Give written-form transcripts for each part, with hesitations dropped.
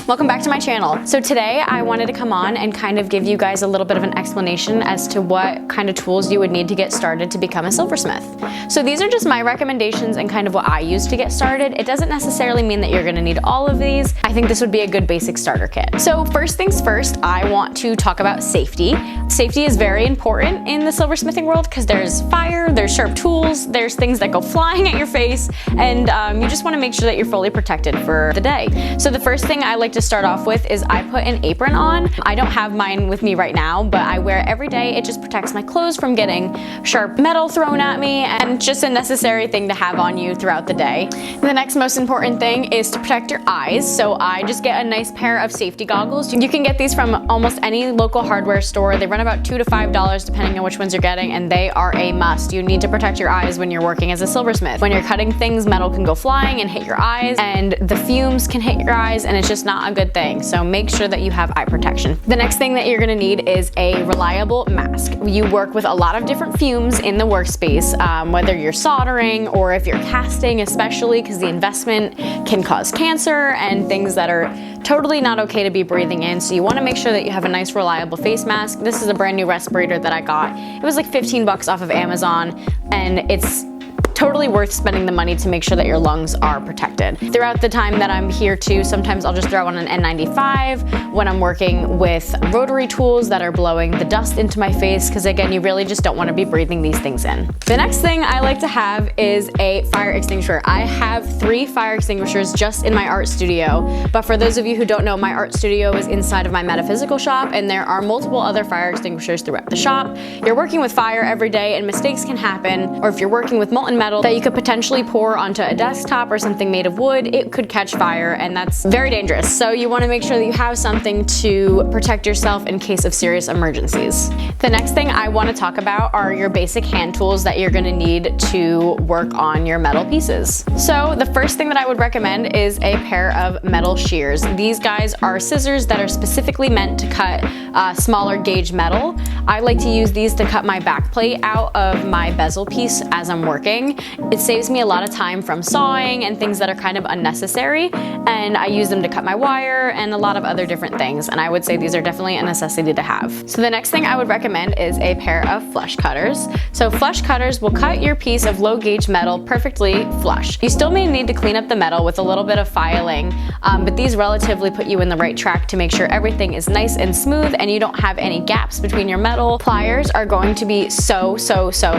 Welcome back to my channel. So today I wanted to come on and kind of give you guys a little bit of an explanation as to what kind of tools you would need to get started to become a silversmith. So these are just my recommendations and kind of what I use to get started. It doesn't necessarily mean that you're gonna need all of these. I think this would be a good basic starter kit. So first things first, I want to talk about safety. Safety is very important in the silversmithing world because there's fire, there's sharp tools, there's things that go flying at your face, and you just wanna make sure that you're fully protected for the day. So the first thing I like to start off with is I put an apron on. I don't have mine with me right now, but I wear it every day. It just protects my clothes from getting sharp metal thrown at me, and just a necessary thing to have on you throughout the day. The next most important thing is to protect your eyes. So I just get a nice pair of safety goggles. You can get these from almost any local hardware store. They run about $2 to $5 depending on which ones you're getting, and they are a must. You need to protect your eyes when you're working as a silversmith. When you're cutting things, metal can go flying and hit your eyes, and the fumes can hit your eyes, and it's just not a good thing. So make sure that you have eye protection. The next thing that you're gonna need is a reliable mask. You work with a lot of different fumes in the workspace, whether you're soldering or if you're casting, especially because the investment can cause cancer and things that are totally not okay to be breathing in. So you wanna make sure that you have a nice reliable face mask. This is a brand new respirator that I got. It was like 15 bucks off of Amazon, and it's totally worth spending the money to make sure that your lungs are protected. Throughout the time that I'm here too, sometimes I'll just throw on an N95 when I'm working with rotary tools that are blowing the dust into my face, because again, you really just don't want to be breathing these things in. The next thing I like to have is a fire extinguisher. I have 3 fire extinguishers just in my art studio, but for those of you who don't know, my art studio is inside of my metaphysical shop, and there are multiple other fire extinguishers throughout the shop. You're working with fire every day and mistakes can happen, or if you're working with molten metal that you could potentially pour onto a desktop or something made of wood, it could catch fire, and that's very dangerous. So you want to make sure that you have something to protect yourself in case of serious emergencies. The next thing I want to talk about are your basic hand tools that you're going to need to work on your metal pieces. So the first thing that I would recommend is a pair of metal shears. These guys are scissors that are specifically meant to cut smaller gauge metal. I like to use these to cut my back plate out of my bezel piece as I'm working. It saves me a lot of time from sawing and things that are kind of unnecessary, and I use them to cut my wire and a lot of other different things, and I would say these are definitely a necessity to have. So the next thing I would recommend is a pair of flush cutters. So flush cutters will cut your piece of low gauge metal perfectly flush. You still may need to clean up the metal with a little bit of filing, but these relatively put you in the right track to make sure everything is nice and smooth and you don't have any gaps between your metal. Pliers are going to be so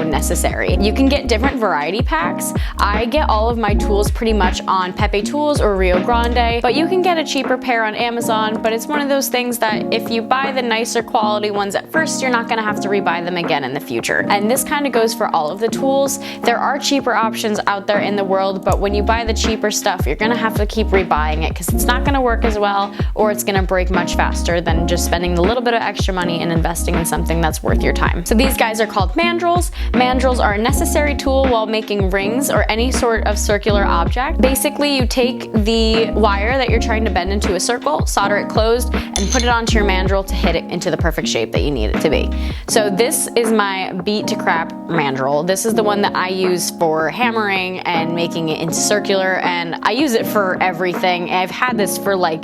necessary. You can get different variety packs. I get all of my tools pretty much on Pepe Tools or Rio Grande, but you can get a cheaper pair on Amazon, but it's one of those things that if you buy the nicer quality ones at first, you're not gonna have to rebuy them again in the future. And this kind of goes for all of the tools. There are cheaper options out there in the world, but when you buy the cheaper stuff, you're gonna have to keep rebuying it because it's not gonna work as well, or it's gonna break much faster than just spending a little bit of extra money and investing in something that's worth your time. So these guys are called mandrels. Mandrels are a necessary tool while making rings or any sort of circular object. Basically, you take the wire that you're trying to bend into a circle, solder it closed, and put it onto your mandrel to hit it into the perfect shape that you need it to be. So this is my beat to crap mandrel. This is the one that I use for hammering and making it into circular, and I use it for everything. I've had this for like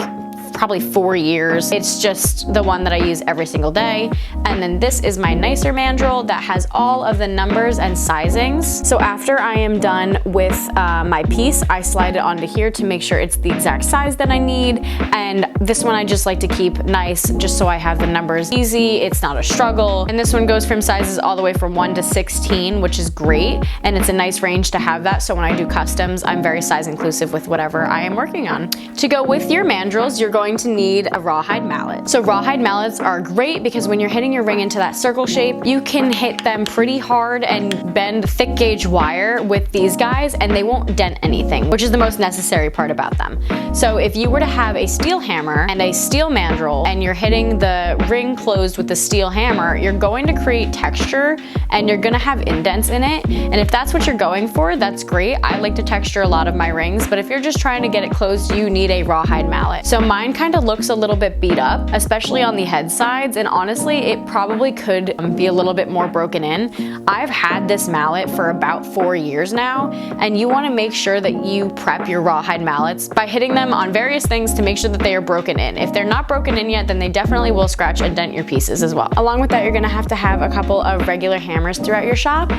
probably 4 years. It's just the one that I use every single day. And then this is my nicer mandrel that has all of the numbers and sizings. So after I am done with my piece, I slide it onto here to make sure it's the exact size that I need. And this one I just like to keep nice just so I have the numbers easy. It's not a struggle. And this one goes from sizes all the way from 1 to 16, which is great. And it's a nice range to have that. So when I do customs, I'm very size inclusive with whatever I am working on. To go with your mandrels, you're going to need a rawhide mallet. So rawhide mallets are great because when you're hitting your ring into that circle shape, you can hit them pretty hard and bend thick gauge wire with these guys and they won't dent anything, which is the most necessary part about them. So if you were to have a steel hammer and a steel mandrel and you're hitting the ring closed with the steel hammer, you're going to create texture and you're gonna have indents in it. And if that's what you're going for, that's great. I like to texture a lot of my rings, but if you're just trying to get it closed, you need a rawhide mallet. So mine Mine kind of looks a little bit beat up, especially on the head sides, and honestly, it probably could be a little bit more broken in. I've had this mallet for about 4 years now, and you want to make sure that you prep your rawhide mallets by hitting them on various things to make sure that they are broken in. If they're not broken in yet, then they definitely will scratch and dent your pieces as well. Along with that, you're going to have a couple of regular hammers throughout your shop.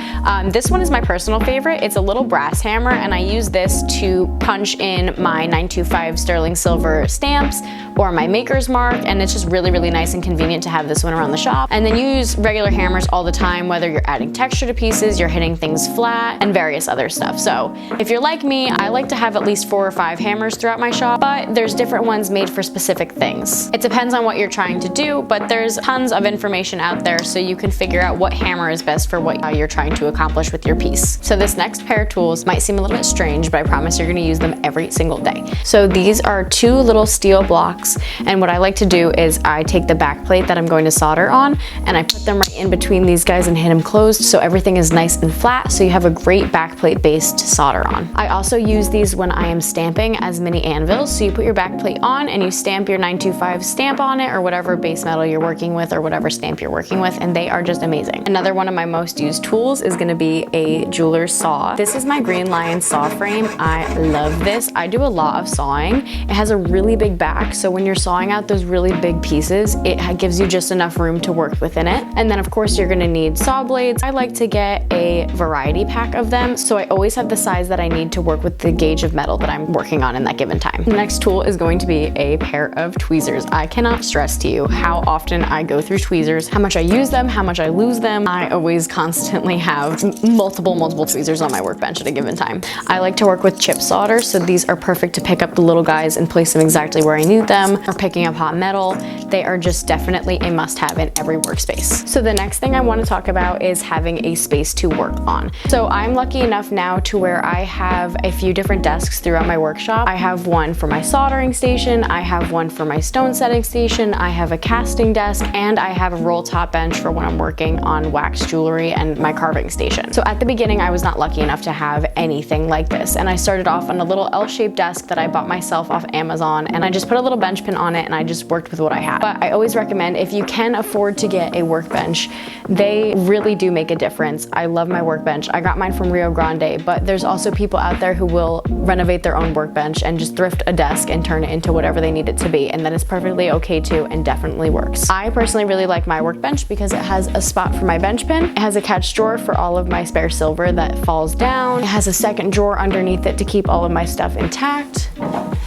This one is my personal favorite. It's a little brass hammer, and I use this to punch in my 925 sterling silver stamps or my maker's mark, and it's just really, really nice and convenient to have this one around the shop. And then you use regular hammers all the time, whether you're adding texture to pieces, you're hitting things flat, and various other stuff. So if you're like me, I like to have at least 4 or 5 hammers throughout my shop, but there's different ones made for specific things. It depends on what you're trying to do, but there's tons of information out there so you can figure out what hammer is best for what you're trying to accomplish with your piece. So this next pair of tools might seem a little bit strange, but I promise you're going to use them every single day. So these are 2 little steel blocks, and what I like to do is I take the back plate that I'm going to solder on, and I put them right in between these guys and hit them closed so everything is nice and flat, so you have a great back plate base to solder on. I also use these when I am stamping as mini anvils, so you put your back plate on and you stamp your 925 stamp on it, or whatever base metal you're working with, or whatever stamp you're working with, and they are just amazing. Another one of my most used tools is going to be a jeweler's saw. This is my Green Lion saw frame. I love this. I do a lot of sawing. It has a really big back, so when you're sawing out those really big pieces, it gives you just enough room to work within it. And then of course you're going to need saw blades. I like to get a variety pack of them, so I always have the size that I need to work with the gauge of metal that I'm working on in that given time. The next tool is going to be a pair of tweezers. I cannot stress to you how often I go through tweezers, how much I use them, how much I lose them. I always constantly have multiple tweezers on my workbench at a given time. I like to work with chip solder, so these are perfect to pick up the little guys and place them exactly where I need them, or picking up hot metal. They are just definitely a must-have in every workspace. So the next thing I want to talk about is having a space to work on. So I'm lucky enough now to where I have a few different desks throughout my workshop. I have one for my soldering station, I have one for my stone setting station, I have a casting desk, and I have a roll top bench for when I'm working on wax jewelry and my carving station. So at the beginning, I was not lucky enough to have anything like this, and I started off on a little L-shaped desk that I bought myself off Amazon, and I just put a little bench pin on it and I just worked with what I had. But I always recommend, if you can afford to get a workbench, they really do make a difference. I love my workbench. I got mine from Rio Grande, but there's also people out there who will renovate their own workbench and just thrift a desk and turn it into whatever they need it to be, and that is perfectly okay too and definitely works. I personally really like my workbench because it has a spot for my bench pin. It has a catch drawer for all of my spare silver that falls down. It has a second drawer underneath it to keep all of my stuff intact.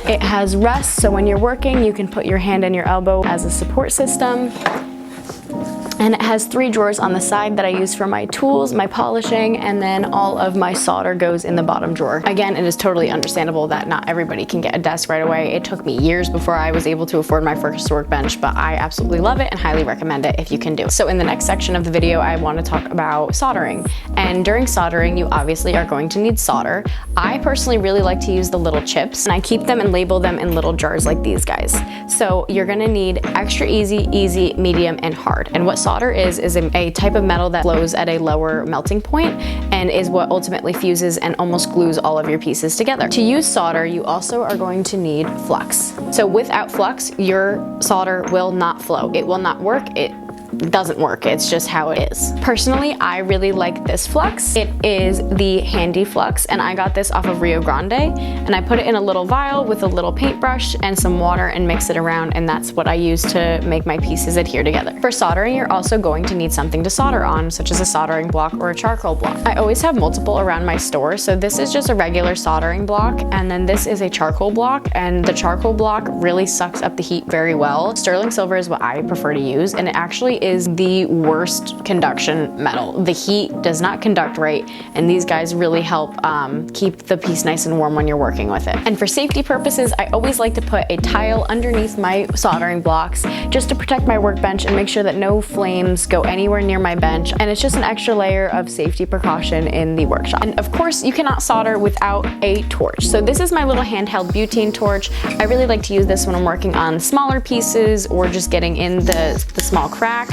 It has rests, so when you're working, you can put your hand and your elbow as a support system. And it has 3 drawers on the side that I use for my tools, my polishing, and then all of my solder goes in the bottom drawer. Again, it is totally understandable that not everybody can get a desk right away. It took me years before I was able to afford my first workbench, but I absolutely love it and highly recommend it if you can do it. So in the next section of the video, I want to talk about soldering. And during soldering, you obviously are going to need solder. I personally really like to use the little chips, and I keep them and label them in little jars like these guys. So you're gonna need extra easy, easy, medium, and hard. And what solder is a type of metal that flows at a lower melting point and is what ultimately fuses and almost glues all of your pieces together. To use solder, you also are going to need flux. So without flux, your solder will not flow. It will not work. It doesn't work. It's just how it is. Personally, I really like this flux. It is the Handy Flux, and I got this off of Rio Grande, and I put it in a little vial with a little paintbrush and some water and mix it around, and that's what I use to make my pieces adhere together. For soldering, you're also going to need something to solder on, such as a soldering block or a charcoal block. I always have multiple around my store, so this is just a regular soldering block, and then this is a charcoal block, and the charcoal block really sucks up the heat very well. Sterling silver is what I prefer to use, and it actually is the worst conduction metal. The heat does not conduct right, and these guys really help keep the piece nice and warm when you're working with it. And for safety purposes, I always like to put a tile underneath my soldering blocks just to protect my workbench and make sure that no flames go anywhere near my bench, and it's just an extra layer of safety precaution in the workshop. And of course, you cannot solder without a torch. So this is my little handheld butane torch. I really like to use this when I'm working on smaller pieces or just getting in the small cracks.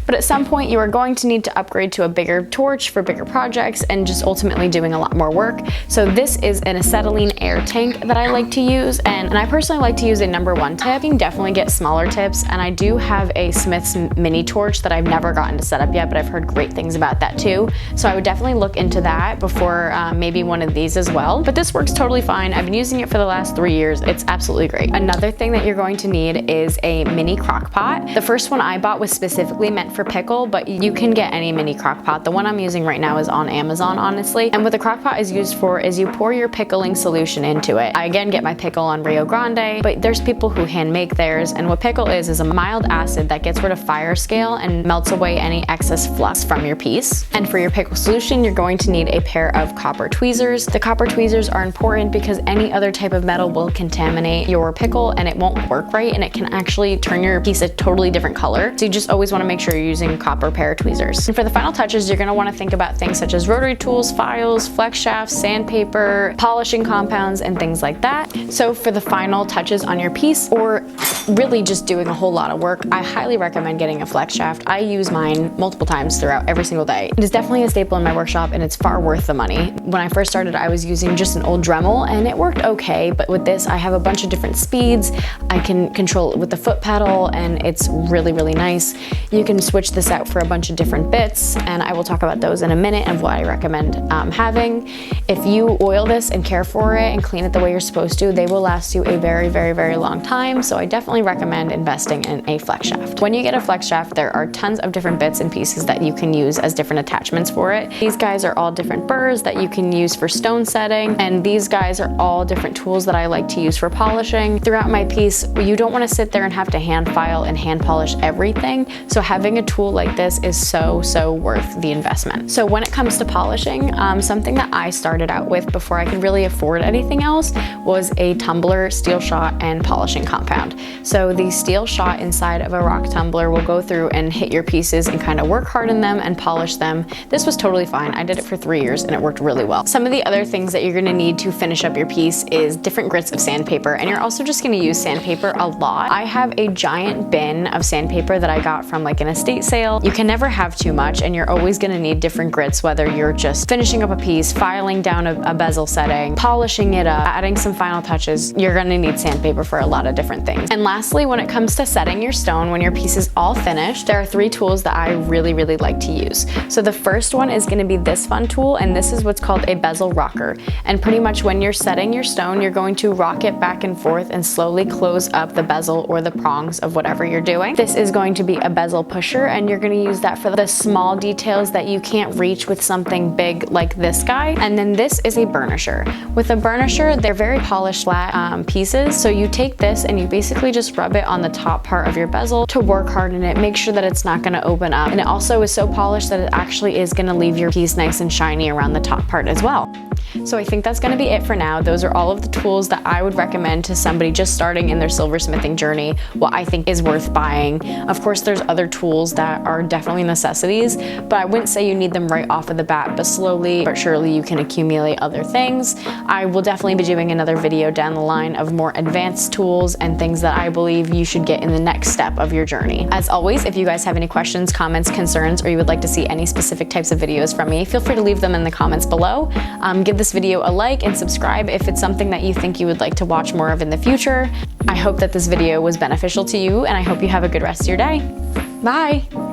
But at some point you are going to need to upgrade to a bigger torch for bigger projects and just ultimately doing a lot more work. So this is an acetylene air tank that I like to use, and I personally like to use a #1 tip. You can definitely get smaller tips, and I do have a Smith's mini torch that I've never gotten to set up yet, but I've heard great things about that too. So I would definitely look into that before maybe one of these as well. But this works totally fine. I've been using it for the last 3 years. It's absolutely great. Another thing that you're going to need is a mini crock pot. The first one I bought was specifically meant for pickle, but you can get any mini crock pot. The one I'm using right now is on Amazon, honestly. And what the crock pot is used for is you pour your pickling solution into it. I again get my pickle on Rio Grande, but there's people who hand make theirs, and what pickle is a mild acid that gets rid of fire scale and melts away any excess flux from your piece. And for your pickle solution, you're going to need a pair of copper tweezers. The copper tweezers are important because any other type of metal will contaminate your pickle and it won't work right, and it can actually turn your piece a totally different color. So you just always want to make sure you're using a copper pair of tweezers. And for the final touches, you're going to want to think about things such as rotary tools, files, flex shafts, sandpaper, polishing compounds, and things like that. So for the final touches on your piece, or really just doing a whole lot of work, I highly recommend getting a flex shaft. I use mine multiple times throughout every single day. It is definitely a staple in my workshop, and it's far worth the money. When I first started, I was using just an old Dremel, and it worked okay, but with this, I have a bunch of different speeds. I can control it with the foot pedal, and it's really, really nice. You can switch this out for a bunch of different bits, and I will talk about those in a minute of what I recommend having. If you oil this and care for it and clean it the way you're supposed to, they will last you a very, very, very long time. So I definitely recommend investing in a flex shaft. When you get a flex shaft, there are tons of different bits and pieces that you can use as different attachments for it. These guys are all different burrs that you can use for stone setting, and these guys are all different tools that I like to use for polishing. Throughout my piece, you don't want to sit there and have to hand file and hand polish everything. So having a tool like this is so worth the investment. So when it comes to polishing, something that I started out with before I could really afford anything else was a tumbler, steel shot, and polishing compound. So the steel shot inside of a rock tumbler will go through and hit your pieces and kind of work harden them and polish them. This was totally fine. I did it for 3 years and it worked really well. Some of the other things that you're going to need to finish up your piece is different grits of sandpaper, and you're also just going to use sandpaper a lot. I have a giant bin of sandpaper that I got from like an estate sale. You can never have too much, and you're always going to need different grits, whether you're just finishing up a piece, filing down a bezel setting, polishing it up, adding some final touches. You're going to need sandpaper for a lot of different things. And lastly, when it comes to setting your stone, when your piece is all finished, there are 3 tools that I really like to use. So the first one is going to be this fun tool, and this is what's called a Bezel Rocker. And pretty much when you're setting your stone, you're going to rock it back and forth and slowly close up the bezel or the prongs of whatever you're doing. This is going to be a bezel pusher, and you're going to use that for the small details that you can't reach with something big like this guy. And then this is a burnisher. With a burnisher, they're very polished flat pieces. So you take this and you basically just rub it on the top part of your bezel to work harden it, make sure that it's not going to open up. And it also is so polished that it actually is going to leave your piece nice and shiny around the top part as well. So I think that's going to be it for now. Those are all of the tools that I would recommend to somebody just starting in their silversmithing journey, what I think is worth buying. Of course, there's other tools that are definitely necessities, but I wouldn't say you need them right off of the bat, but slowly but surely you can accumulate other things. I will definitely be doing another video down the line of more advanced tools and things that I believe you should get in the next step of your journey. As always, if you guys have any questions, comments, concerns, or you would like to see any specific types of videos from me, feel free to leave them in the comments below. Give this video a like and subscribe if it's something that you think you would like to watch more of in the future. I hope that this video was beneficial to you, and I hope you have a good rest of your day. Bye!